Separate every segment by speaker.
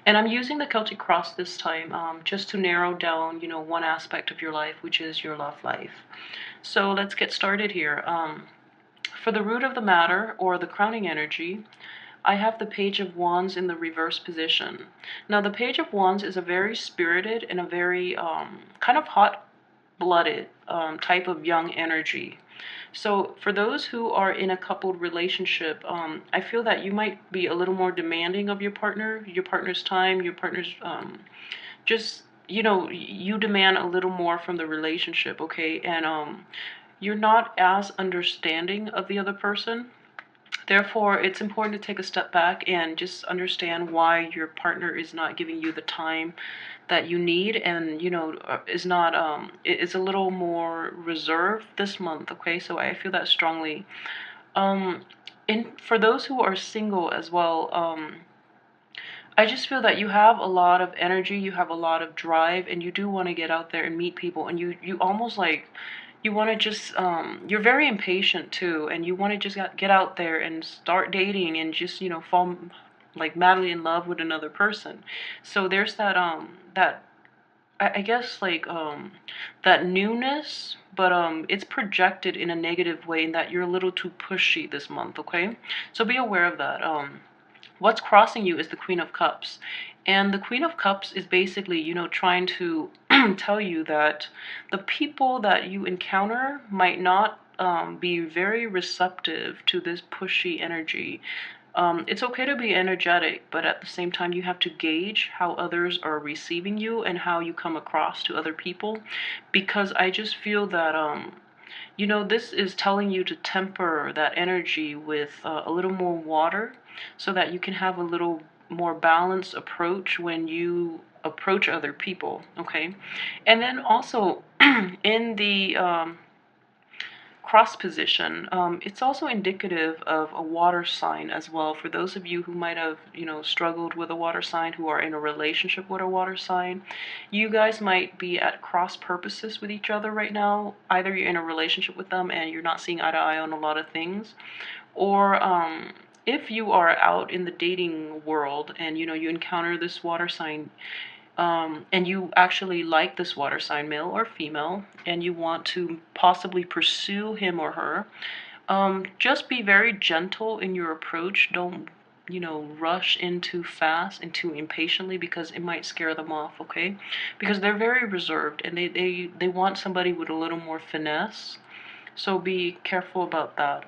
Speaker 1: And I'm using the Celtic cross this time, just to narrow down, one aspect of your life, which is your love life. So let's get started here. For the root of the matter, or the crowning energy, I have the Page of Wands in the reverse position. Now, the Page of Wands is a very spirited and a very kind of hot-blooded type of young energy. So for those who are in a coupled relationship, I feel that you might be a little more demanding of your partner's time, your partner's just, you demand a little more from the relationship, okay? And you're not as understanding of the other person. Therefore, it's important to take a step back and just understand why your partner is not giving you the time that you need, and is not is a little more reserved this month, okay? So I feel that strongly. um and for those who are single as well, I just feel that you have a lot of energy, you have a lot of drive, and you do want to get out there and meet people, and you almost like, you want to just you're very impatient too, and you want to just get out there and start dating and just, fall like madly in love with another person. So there's that that I guess like that newness, but it's projected in a negative way, in that you're a little too pushy this month, okay? So be aware of that. What's crossing you is the Queen of Cups. And the Queen of Cups is basically, trying to tell you that the people that you encounter might not be very receptive to this pushy energy. It's okay to be energetic, but at the same time, you have to gauge how others are receiving you and how you come across to other people. Because I just feel that, this is telling you to temper that energy with a little more water, so that you can have a little more balanced approach when you approach other people, okay? And then also, in the cross position, it's also indicative of a water sign as well. For those of you who might have, struggled with a water sign, who are in a relationship with a water sign, you guys might be at cross purposes with each other right now. Either you're in a relationship with them and you're not seeing eye to eye on a lot of things, or if you are out in the dating world and you encounter this water sign, and you actually like this water sign, male or female, and you want to possibly pursue him or her, just be very gentle in your approach. Don't, rush in too fast and too impatiently, because it might scare them off, okay? Because they're very reserved, and they want somebody with a little more finesse. So be careful about that.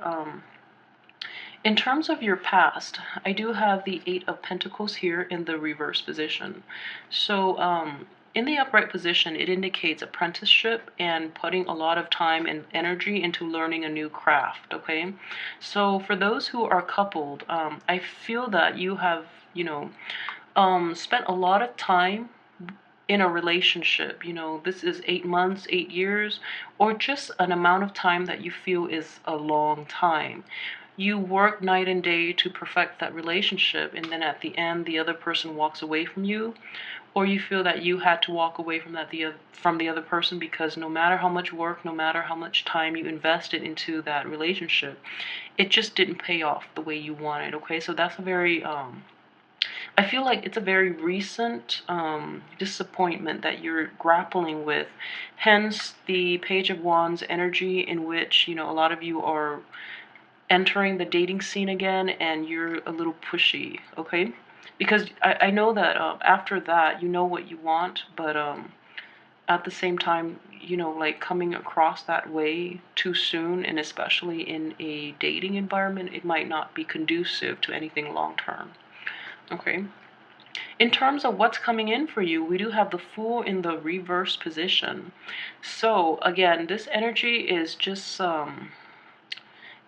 Speaker 1: In terms of your past, I do have the Eight of Pentacles here in the reverse position. So, in the upright position, it indicates apprenticeship and putting a lot of time and energy into learning a new craft, okay? So, for those who are coupled, I feel that you have, spent a lot of time in a relationship. This is 8 months, 8 years, or just an amount of time that you feel is a long time. You work night and day to perfect that relationship, and then at the end the other person walks away from you, or you feel that you had to walk away from the other person, because no matter how much work, no matter how much time you invested into that relationship, it just didn't pay off the way you wanted, okay? So that's a very I feel like it's a very recent disappointment that you're grappling with. Hence the Page of Wands energy, in which, a lot of you are entering the dating scene again, and you're a little pushy, okay? Because I know that after that, you know what you want, but at the same time, like, coming across that way too soon, and especially in a dating environment, it might not be conducive to anything long term, okay? In terms of what's coming in for you, we do have the Fool in the reverse position. So again, this energy is just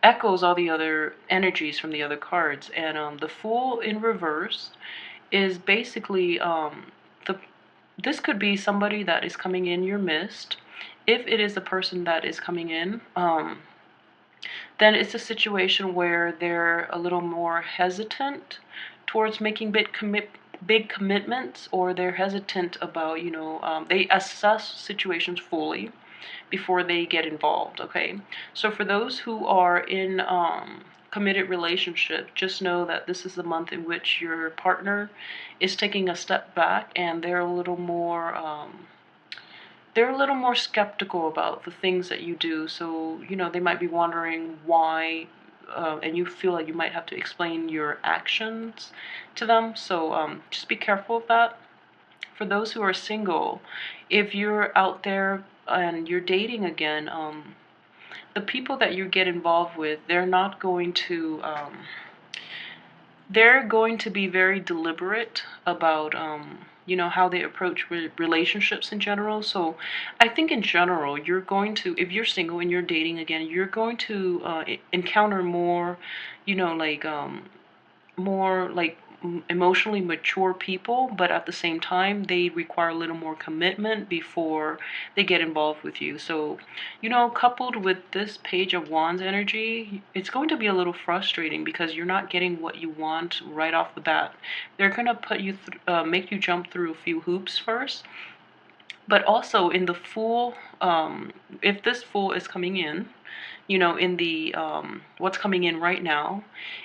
Speaker 1: echoes all the other energies from the other cards. And the Fool in reverse is basically the this could be somebody that is coming in your midst. If it is the person that is coming in, then it's a situation where they're a little more hesitant towards making big commitments, or they're hesitant about, they assess situations fully before they get involved, okay? So for those who are in committed relationship, just know that this is the month in which your partner is taking a step back, and they're a little more skeptical about the things that you do. So, they might be wondering why, and you feel like you might have to explain your actions to them. So just be careful of that. For those who are single, if you're out there and you're dating again, the people that you get involved with, they're going to be very deliberate about how they approach relationships in general. So I think in general, you're going to, if you're single and you're dating again, you're going to encounter more, more like emotionally mature people, but at the same time they require a little more commitment before they get involved with you. So, coupled with this Page of Wands energy, it's going to be a little frustrating because you're not getting what you want right off the bat. They're going to make you jump through a few hoops first. But also in the Fool, if this Fool is coming in, in the what's coming in right now,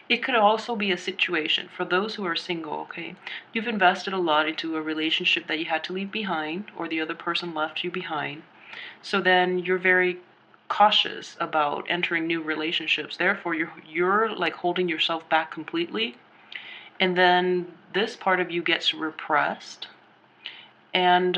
Speaker 1: it could also be a situation for those who are single, okay? You've invested a lot into a relationship that you had to leave behind, or the other person left you behind. So then you're very cautious about entering new relationships. Therefore, you're like holding yourself back completely. And then this part of you gets repressed. And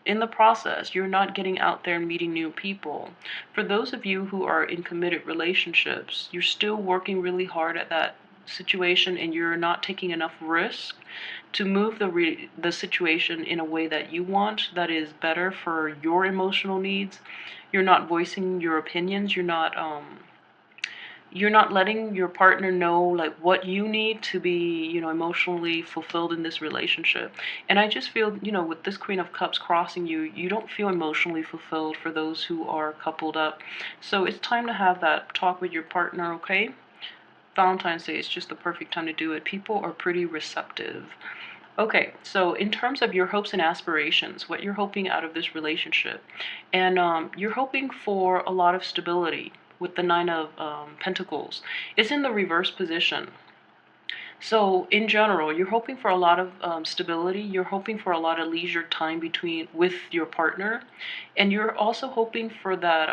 Speaker 1: in the process, you're not getting out there and meeting new people. For those of you who are in committed relationships, you're still working really hard at that situation, and you're not taking enough risk to move the situation in a way that you want, that is better for your emotional needs. You're not voicing your opinions. You're not letting your partner know like what you need to be, emotionally fulfilled in this relationship. And I just feel, with this Queen of Cups crossing you, you don't feel emotionally fulfilled for those who are coupled up. So it's time to have that talk with your partner, okay? Valentine's Day is just the perfect time to do it. People are pretty receptive. Okay, so in terms of your hopes and aspirations, what you're hoping out of this relationship, and you're hoping for a lot of stability with the Nine of Pentacles. It's in the reverse position. So in general, you're hoping for a lot of stability. You're hoping for a lot of leisure time with your partner, and you're also hoping for that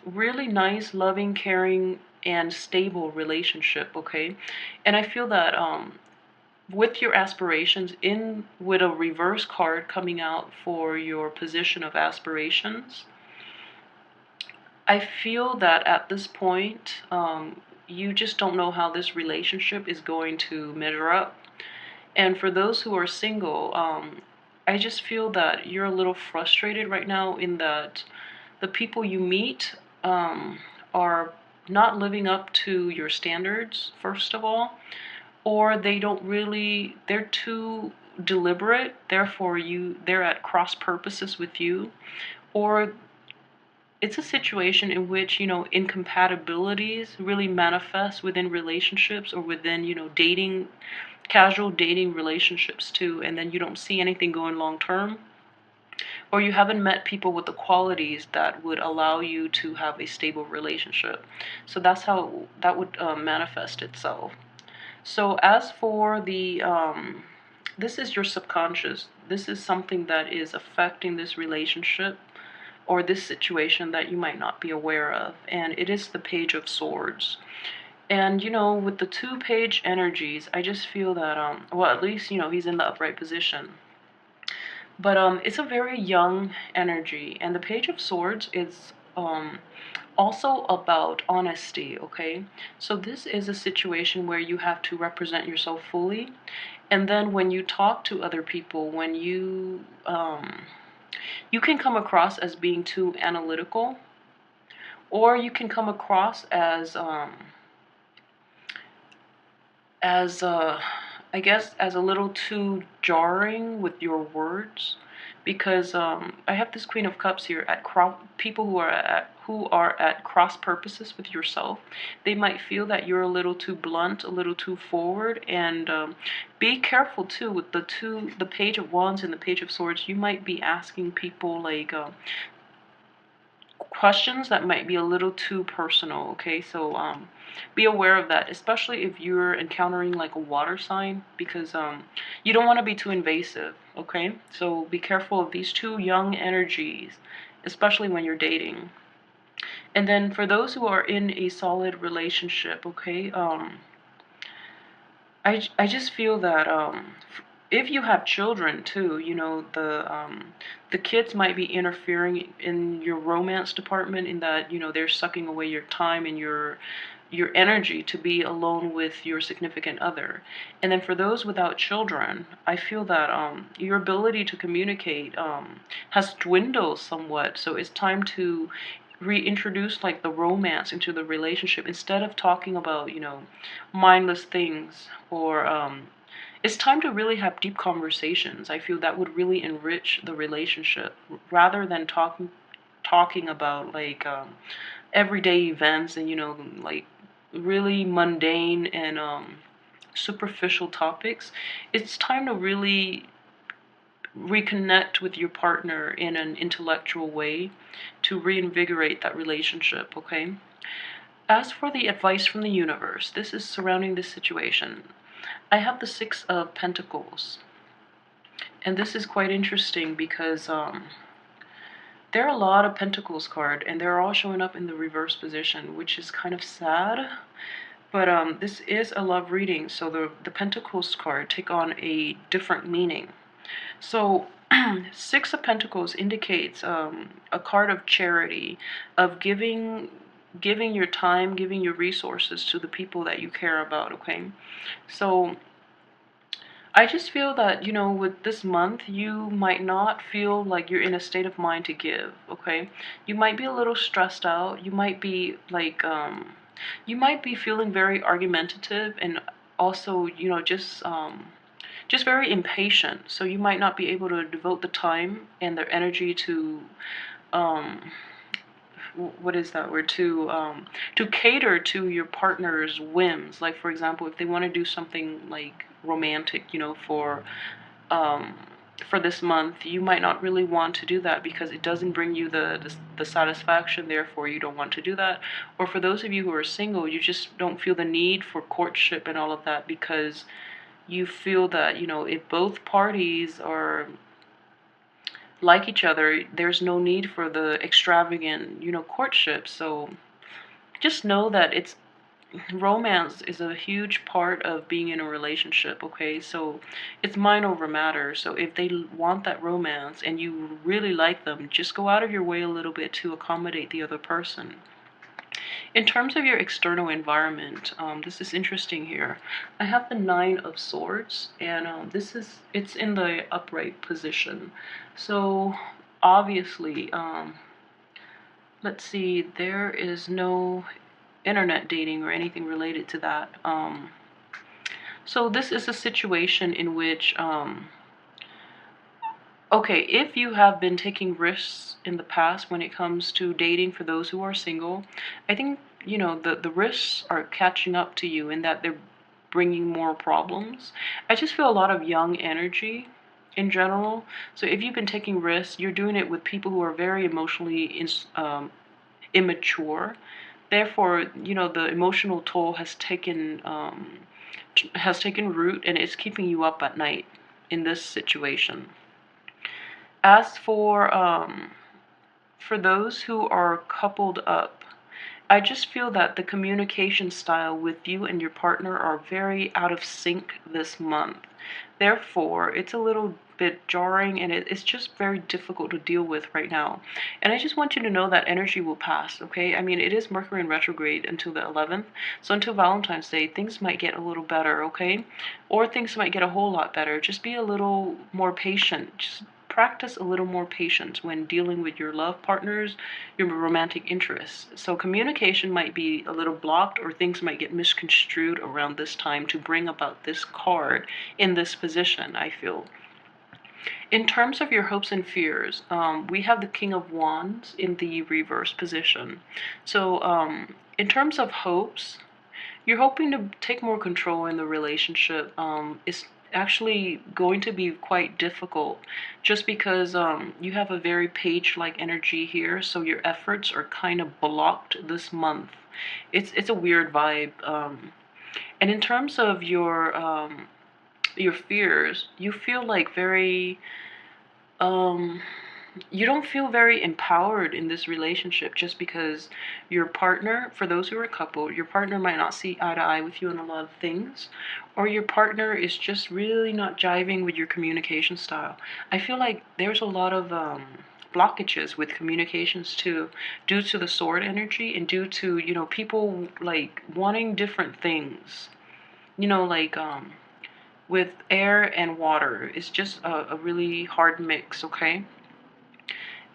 Speaker 1: really nice, loving, caring, and stable relationship. Okay, and I feel that with your aspirations, with a reverse card coming out for your position of aspirations, I feel that at this point, you just don't know how this relationship is going to measure up. And for those who are single, I just feel that you're a little frustrated right now in that the people you meet are not living up to your standards, first of all, or they're too deliberate, therefore they're at cross purposes with you, or it's a situation in which, incompatibilities really manifest within relationships, or within, casual dating relationships too, and then you don't see anything going long term, or you haven't met people with the qualities that would allow you to have a stable relationship. So that's how that would manifest itself. So as for this is your subconscious. This is something that is affecting this relationship or this situation that you might not be aware of. And it is the Page of Swords. And, with the 2-page energies, I just feel that, well, at least, he's in the upright position. But it's a very young energy. And the Page of Swords is also about honesty, okay? So this is a situation where you have to represent yourself fully. And then when you talk to other people, when you can come across as being too analytical, or you can come across as I guess as a little too jarring with your words, because I have this Queen of Cups here at people who are at cross purposes with yourself. They might feel that you're a little too blunt, a little too forward, and be careful too with the Page of Wands and the Page of Swords. You might be asking people like questions that might be a little too personal, okay? So be aware of that, especially if you're encountering like a water sign, because you don't want to be too invasive, okay? So be careful of these two young energies, especially when you're dating. And then for those who are in a solid relationship, okay, I just feel that if you have children too, you know, the kids might be interfering in your romance department, in that, you know, they're sucking away your time and your energy to be alone with your significant other. And then for those without children, I feel that your ability to communicate has dwindled somewhat. So it's time to reintroduce like the romance into the relationship, instead of talking about, you know, mindless things, or it's time to really have deep conversations. I feel that would really enrich the relationship, rather than talking about like everyday events, and, you know, like really mundane and superficial topics. It's time to really reconnect with your partner in an intellectual way to reinvigorate that relationship, okay? As for the advice from the universe, this is surrounding this situation. I have the Six of Pentacles. And this is quite interesting because there are a lot of Pentacles card, and they're all showing up in the reverse position, which is kind of sad. But this is a love reading, so the Pentacles card take on a different meaning. So Six of Pentacles indicates a card of charity, of giving your time, giving your resources to the people that you care about, okay? So I just feel that, you know, with this month, you might not feel like you're in a state of mind to give, okay? You might be a little stressed out. You might be like, you might be feeling very argumentative, and also, you know, just very impatient. So you might not be able to devote the time and the energy to, um, what is that word, to cater to your partner's whims. Like, for example, if they want to do something like romantic, you know, um for this month, you might not really want to do that because it doesn't bring you the satisfaction, therefore you don't want to do that. Or for those of you who are single, you just don't feel the need for courtship and all of that, because you feel that, you know, if both parties are like each other, there's no need for the extravagant, you know, courtship. So just know that it's romance is a huge part of being in a relationship, okay? So it's mind over matter. So if they want that romance and you really like them, just go out of your way a little bit to accommodate the other person. In terms of your external environment, this is interesting here. I have the Nine of Swords, and it's in the upright position. So obviously, let's see, there is no internet dating or anything related to that. So this is a situation in which, okay, if you have been taking risks in the past when it comes to dating for those who are single, I think, you know, the risks are catching up to you in that they're bringing more problems. I just feel a lot of young energy in general. So if you've been taking risks, you're doing it with people who are very emotionally immature. Therefore, you know, the emotional toll has taken root, and it's keeping you up at night in this situation. As for those who are coupled up, I just feel that the communication style with you and your partner are very out of sync this month. Therefore, it's a little bit jarring, and it's just very difficult to deal with right now. And I just want you to know that energy will pass, okay? I mean, it is Mercury in retrograde until the 11th. So until Valentine's Day, things might get a little better, okay? Or things might get a whole lot better. Just be a little more patient. Just practice a little more patience when dealing with your love partners, your romantic interests. So communication might be a little blocked, or things might get misconstrued around this time to bring about this card in this position, I feel. In terms of your hopes and fears, we have the King of Wands in the reverse position. So in terms of hopes, you're hoping to take more control in the relationship, actually going to be quite difficult, just because you have a very page-like energy here, so your efforts are kind of blocked this month. It's a weird vibe. And in terms of your fears, you feel like very um you don't feel very empowered in this relationship, just because your partner, for those who are a couple, your partner might not see eye to eye with you on a lot of things, or your partner is just really not jiving with your communication style. I feel like there's a lot of blockages with communications too, due to the sword energy, and due to, people like wanting different things. Like with air and water, it's just a really hard mix, okay?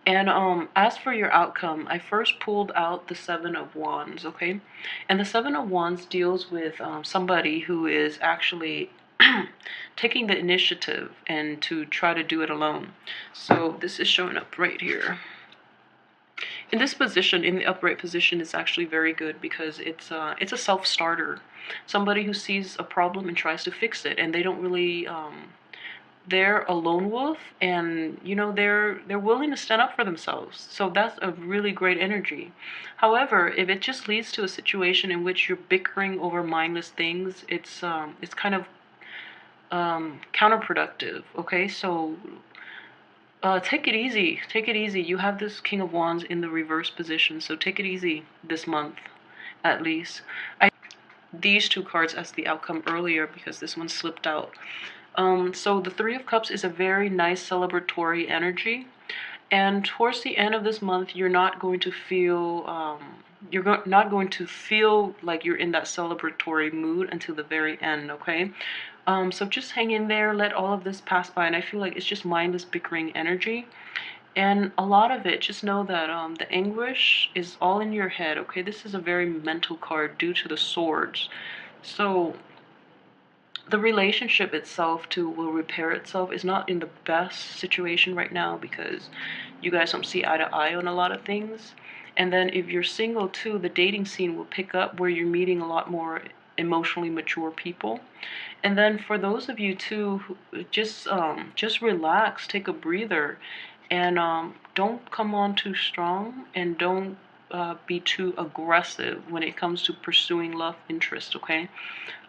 Speaker 1: And as for your outcome, I first pulled out the Seven of Wands, okay? And the Seven of Wands deals with somebody who is actually taking the initiative and to try to do it alone. So this is showing up right here. In this position, in the upright position, is actually very good, because it's a self-starter. Somebody who sees a problem and tries to fix it, and they don't really they're a lone wolf, and they're willing to stand up for themselves. So that's a really great energy. However, if it just leads to a situation in which you're bickering over mindless things, it's kind of counterproductive. Okay, so take it easy. Take it easy. You have this King of Wands in the reverse position, so take it easy this month, at least. I these two cards as the outcome earlier, because this one slipped out. So the Three of Cups is a very nice celebratory energy, and towards the end of this month, you're not going to feel not going to feel like you're in that celebratory mood until the very end. Okay, so just hang in there, let all of this pass by, and I feel like it's just mindless bickering energy. And a lot of it, just know that the anguish is all in your head, okay? This is a very mental card due to the swords. So the relationship itself too will repair itself. Is not in the best situation right now, because you guys don't see eye to eye on a lot of things. And then if you're single too, the dating scene will pick up, where you're meeting a lot more emotionally mature people. And then for those of you too, who just relax, take a breather, and don't come on too strong, and don't be too aggressive when it comes to pursuing love interest, okay?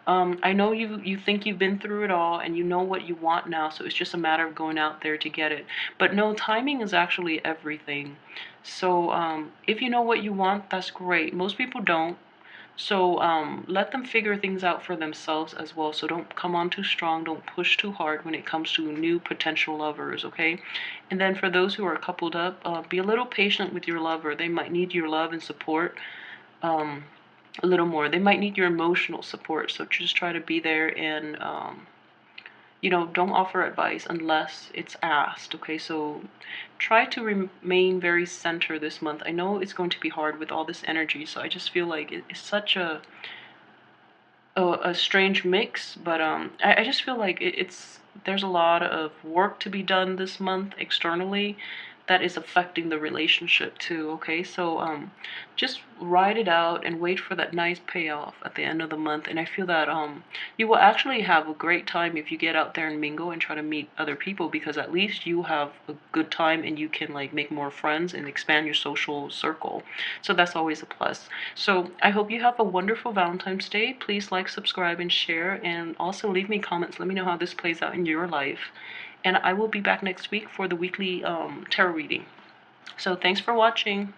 Speaker 1: I know you think you've been through it all, and you know what you want now, so it's just a matter of going out there to get it. But no, timing is actually everything. So if you know what you want, that's great. Most people don't. So let them figure things out for themselves as well. So don't come on too strong. Don't push too hard when it comes to new potential lovers, okay? And then for those who are coupled up, be a little patient with your lover. They might need your love and support a little more. They might need your emotional support. So just try to be there, and don't offer advice unless it's asked, okay? So try to remain very center this month. I know it's going to be hard with all this energy, so I just feel like it's such a strange mix, but I just feel like there's a lot of work to be done this month externally that is affecting the relationship too, okay? So just ride it out and wait for that nice payoff at the end of the month. And I feel that you will actually have a great time if you get out there and mingle and try to meet other people, because at least you have a good time, and you can like make more friends and expand your social circle. So that's always a plus. So I hope you have a wonderful Valentine's Day. Please like, subscribe, and share, and also leave me comments. Let me know how this plays out in your life. And I will be back next week for the weekly tarot reading. So thanks for watching.